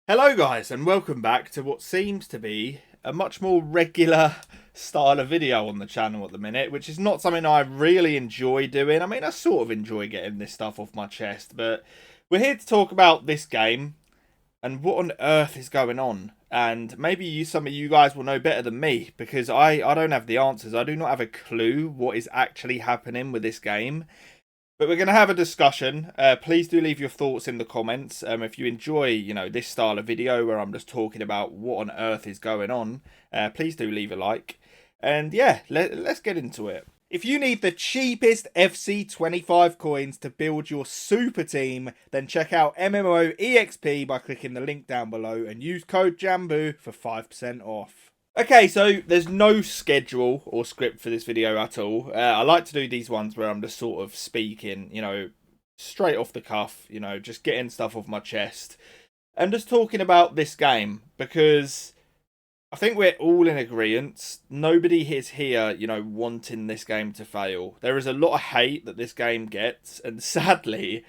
Hello guys and welcome back to what seems to be a much more regular style of video on the channel at the minute, which is not something I really enjoy doing. I mean, I sort of enjoy getting this stuff off my chest, but we're here to talk about this game and what on earth is going on. And maybe some of you guys will know better than me, because I don't have the answers. I do not have a clue what is actually happening with this game. But we're going to have a discussion. Please do leave your thoughts in the comments. If you enjoy, this style of video where I'm just talking about what on earth is going on, please do leave a like. And yeah, let's get into it. If you need the cheapest FC25 coins to build your super team, then check out MMOEXP by clicking the link down below and use code JambooUK for 5% off. Okay, so there's no schedule or script for this video at all. I like to do these ones where I'm just sort of speaking, straight off the cuff, just getting stuff off my chest. And just talking about this game, because I think we're all in agreement. Nobody is here, wanting this game to fail. There is a lot of hate that this game gets, and sadly,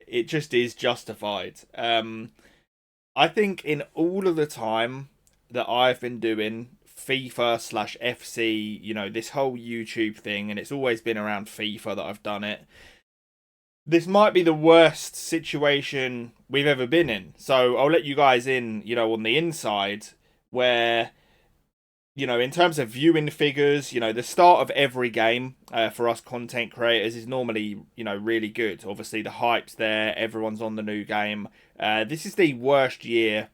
it just is justified. I think in all of the time that I've been doing FIFA/FC, this whole YouTube thing, and it's always been around FIFA that I've done it. This might be the worst situation we've ever been in. So I'll let you guys in, on the inside, where, in terms of viewing figures, the start of every game for us content creators is normally, really good. Obviously, the hype's there. Everyone's on the new game. This is the worst year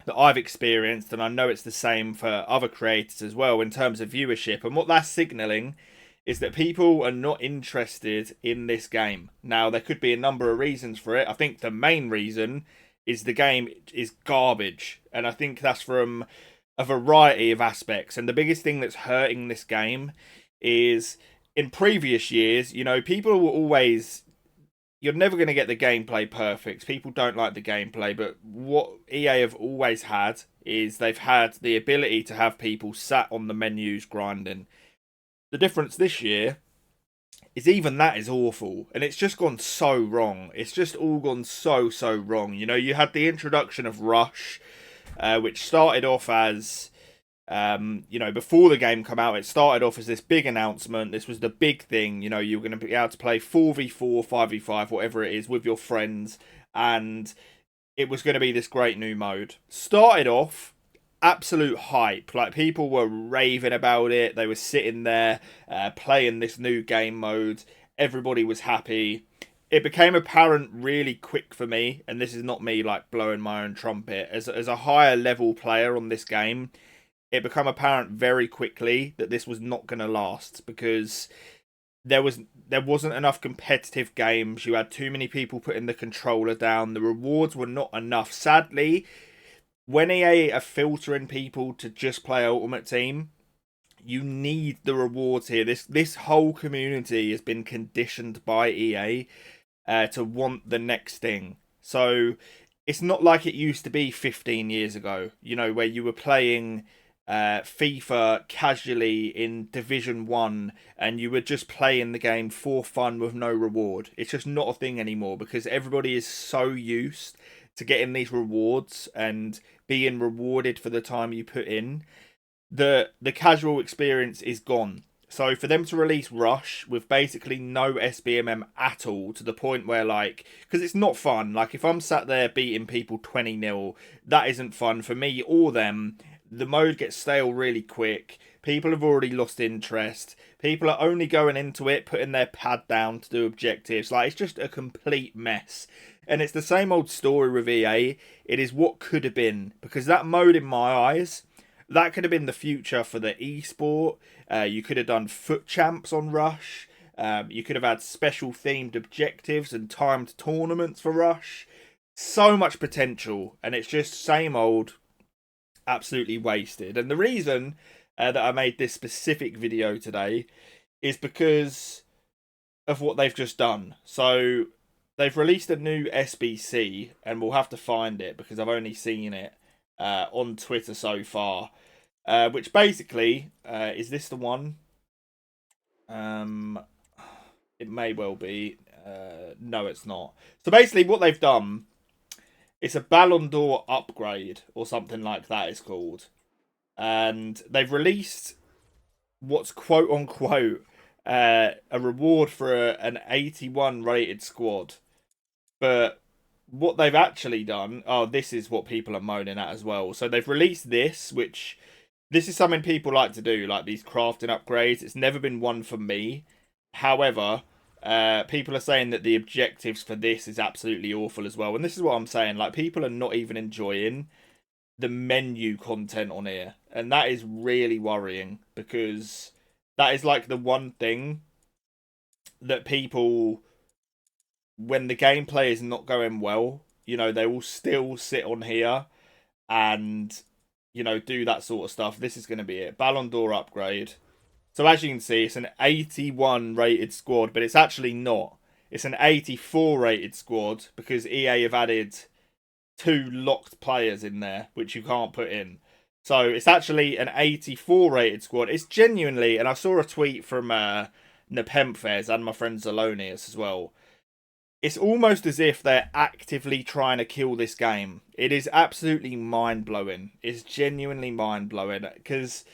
that I've experienced, and I know it's the same for other creators as well in terms of viewership. And what that's signalling is that people are not interested in this game. Now, there could be a number of reasons for it. I think the main reason is the game is garbage, and I think that's from a variety of aspects. And the biggest thing that's hurting this game is, in previous years, people were always... You're never going to get the gameplay perfect. People don't like the gameplay, but what EA have always had is they've had the ability to have people sat on the menus grinding. The difference this year is even that is awful, and it's just gone so wrong. It's just all gone so wrong. You had the introduction of Rush, which started off as... before the game come out, it started off as this big announcement. This was the big thing. You were going to be able to play 4v4, 5v5, whatever it is, with your friends, and it was going to be this great new mode. Started off absolute hype. Like, people were raving about it. They were sitting there playing this new game mode. Everybody was happy. It became apparent really quick for me, and this is not me like blowing my own trumpet, as a higher level player on this game. It became apparent very quickly that this was not going to last, because there wasn't enough competitive games. You had too many people putting the controller down. The rewards were not enough. Sadly, when EA are filtering people to just play Ultimate Team, you need the rewards here. This whole community has been conditioned by EA to want the next thing. So it's not like it used to be 15 years ago, where you were playing FIFA casually in Division 1 and you were just playing the game for fun with no reward. It's just not a thing anymore, because everybody is so used to getting these rewards and being rewarded for the time you put in. The casual experience is gone. So for them to release Rush with basically no SBMM at all, to the point where, because it's not fun. Like, if I'm sat there beating people 20-0, that isn't fun for me or them. The mode gets stale really quick. People have already lost interest. People are only going into it, putting their pad down to do objectives. It's just a complete mess. And it's the same old story with EA. It is what could have been. Because that mode, in my eyes, that could have been the future for the esport. You could have done foot champs on Rush. You could have had special themed objectives and timed tournaments for Rush. So much potential. And it's just same old... absolutely wasted. And the reason that I made this specific video today is because of what they've just done. So they've released a new SBC, and we'll have to find it because I've only seen it on Twitter so far, which basically is this the one? It may well be. No, it's not. So basically what they've done It's a Ballon d'Or upgrade or something like that it's called. And they've released what's quote unquote a reward for an 81 rated squad. But what they've actually done, oh, this is what people are moaning at as well. So they've released this, which this is something people like to do, like these crafting upgrades. It's never been one for me. However, people are saying that the objectives for this is absolutely awful as well. And this is what I'm saying. Like, people are not even enjoying the menu content on here. And that is really worrying, because that is like the one thing that people, when the gameplay is not going well, you know, they will still sit on here and, you know, do that sort of stuff. This is going to be it. Ballon d'Or upgrade. So as you can see, it's an 81 rated squad, but it's actually not. It's an 84 rated squad because EA have added 2 locked players in there, which you can't put in. So it's actually an 84 rated squad. It's genuinely, and I saw a tweet from Nepenthes and my friend Zelonius as well. It's almost as if they're actively trying to kill this game. It is absolutely mind-blowing. It's genuinely mind-blowing, because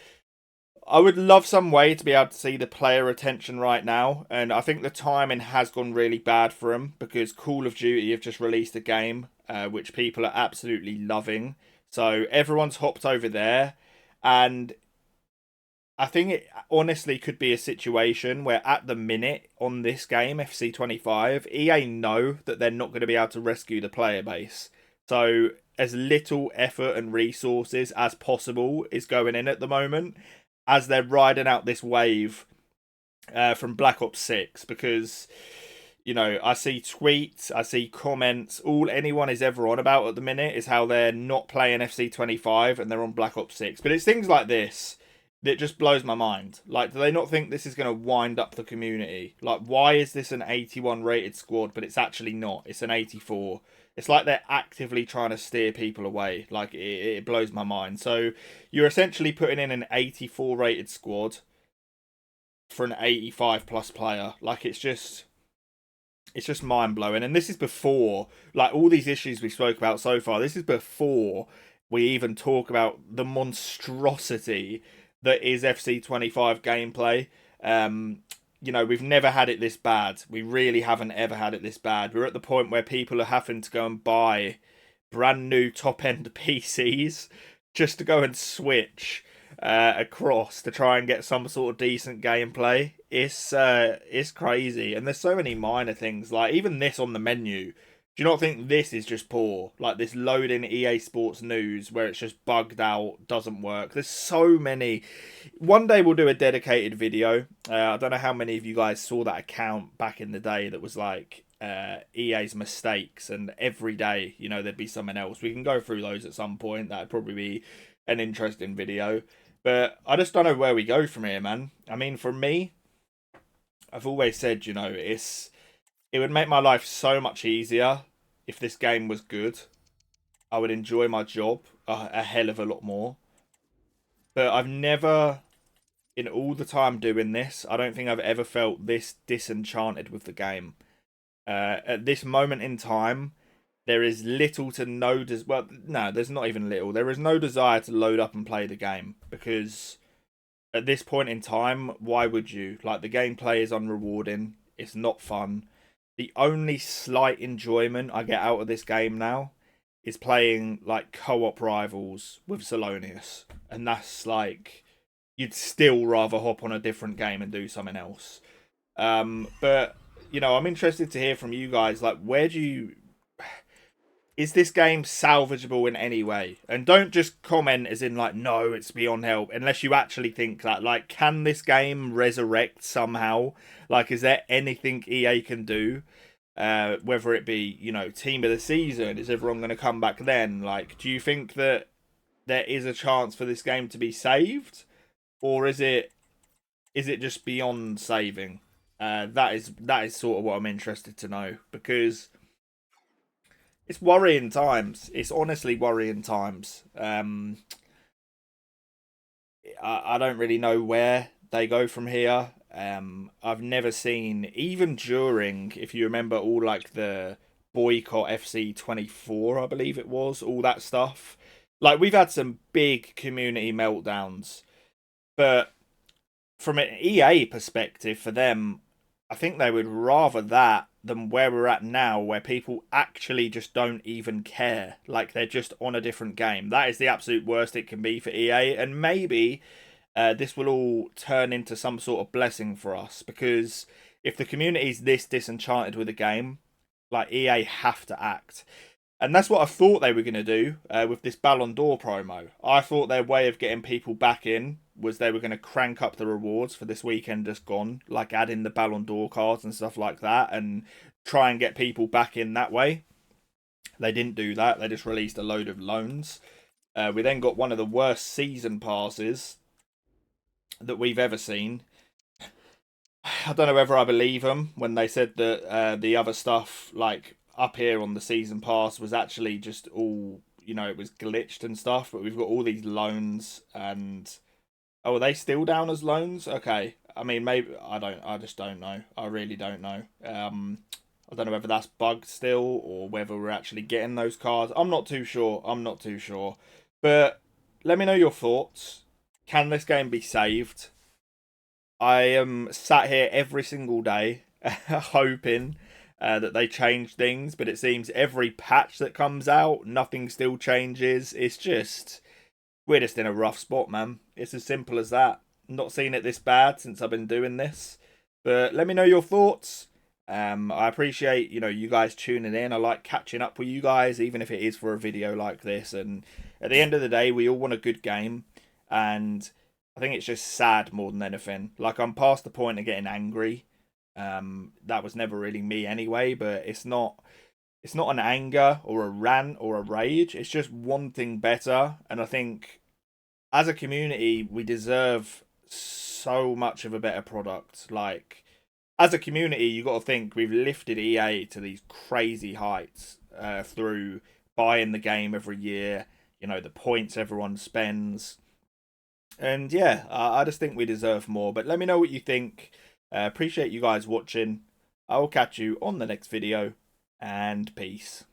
I would love some way to be able to see the player retention right now, and I think the timing has gone really bad for them, because Call of Duty have just released a game which people are absolutely loving. So everyone's hopped over there, and I think it honestly could be a situation where at the minute on this game, FC25, EA know that they're not going to be able to rescue the player base. So as little effort and resources as possible is going in at the moment, as they're riding out this wave from Black Ops 6. Because, you know, I see tweets, I see comments, all anyone is ever on about at the minute is how they're not playing FC25 and they're on Black Ops 6. But it's things like this that just blows my mind. Like, do they not think this is going to wind up the community? Like, why is this an 81 rated squad, but it's actually not? It's an 84. It's like they're actively trying to steer people away. Like, it blows my mind. So you're essentially putting in an 84 rated squad for an 85 plus player. Like, it's just mind blowing. And this is before, like, all these issues we spoke about so far. This is before we even talk about the monstrosity that is FC25 gameplay. You know, we've never had it this bad. We really haven't ever had it this bad. We're at the point where people are having to go and buy brand new top-end PCs just to go and switch across to try and get some sort of decent gameplay. It's crazy. And there's so many minor things. Like, even this on the menu, do you not think this is just poor? Like, this loading EA Sports News where it's just bugged out, doesn't work. There's so many. One day we'll do a dedicated video. I don't know how many of you guys saw that account back in the day that was like EA's mistakes, and every day, you know, there'd be something else. We can go through those at some point. That'd probably be an interesting video. But I just don't know where we go from here, man. I mean, for me, I've always said, you know, it would make my life so much easier if this game was good. I would enjoy my job a hell of a lot more. But I've never, in all the time doing this, I don't think I've ever felt this disenchanted with the game. At this moment in time, there is little to no... Well, no, there's not even little. There is no desire to load up and play the game. Because at this point in time, why would you? Like, the gameplay is unrewarding. It's not fun. The only slight enjoyment I get out of this game now is playing, like, co-op rivals with Zelonius. And that's, like, you'd still rather hop on a different game and do something else. But, you know, I'm interested to hear from you guys. Like, where do you... Is this game salvageable in any way? And don't just comment as in, like, no, it's beyond help. Unless you actually think that, like, can this game resurrect somehow? Like, is there anything EA can do? Whether it be, you know, team of the season, is everyone going to come back then? Like, do you think that there is a chance for this game to be saved? Or is it just beyond saving? That is sort of what I'm interested to know. Because it's worrying times. It's honestly worrying times. I don't really know where they go from here. I've never seen, even during, if you remember all like the boycott FC24, I believe it was, all that stuff. Like, we've had some big community meltdowns, but from an EA perspective, for them, I think they would rather that than where we're at now, where people actually just don't even care. Like, they're just on a different game. That is the absolute worst it can be for EA, and maybe this will all turn into some sort of blessing for us, because if the community's this disenchanted with the game, like, EA have to act. And that's what I thought they were going to do with this Ballon d'Or promo. I thought their way of getting people back in was they were going to crank up the rewards for this weekend just gone, like add in the Ballon d'Or cards and stuff like that, and try and get people back in that way. They didn't do that. They just released a load of loans. We then got one of the worst season passes that we've ever seen. I don't know whether I believe them when they said that the other stuff, like up here on the season pass, was actually just all, you know, it was glitched and stuff. But we've got all these loans, and oh, are they still down as loans? Okay, I mean, maybe I just don't know. I really don't know. I don't know whether that's bugged still or whether we're actually getting those cards. I'm not too sure. But let me know your thoughts. Can this game be saved? I am sat here every single day hoping that they change things, but it seems every patch that comes out, nothing still changes. It's just, we're just in a rough spot, man. It's as simple as that. Not seen it this bad since I've been doing this. But let me know your thoughts. I appreciate, you know, you guys tuning in. I like catching up with you guys, even if it is for a video like this. And at the end of the day, we all want a good game. And I think it's just sad more than anything. Like, I'm past the point of getting angry. That was never really me anyway, but it's not an anger or a rant or a rage. It's just wanting better. And I think as a community, we deserve so much of a better product. Like, as a community, you got to think we've lifted EA to these crazy heights through buying the game every year, you know, the points everyone spends. And yeah, I just think we deserve more. But let me know what you think. Appreciate you guys watching. I will catch you on the next video, and peace.